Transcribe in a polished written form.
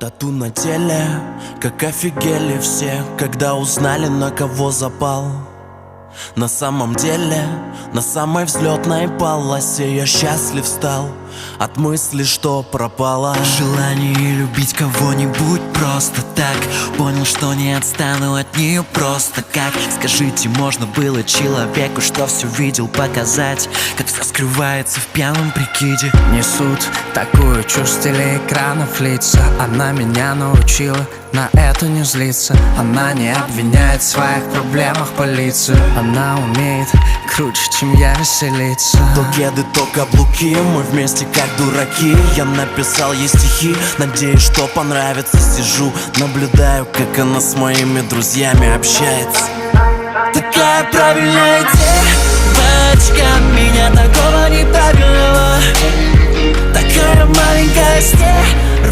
Тату на теле, как офигели все, когда узнали, на кого запал. На самом деле, на самой взлетной полосе я счастлив стал от мысли, что пропало желание любить кого-нибудь просто так. Понял, что не отстану от нее просто как. Скажите, можно было человеку, что все видел, показать, как все скрывается в пьяном прикиде? Несут такую чушь с телеэкранов лица. Она меня научила на это не злиться. Она не обвиняет в своих проблемах полицию. Она умеет круче, чем я, веселиться. То кеды, то каблуки, мы вместе как дураки. Я написал ей стихи, надеюсь, что понравится. Сижу, наблюдаю, как она с моими друзьями общается. Такая правильная девочка, меня такого не правильного. Такая маленькая стерва,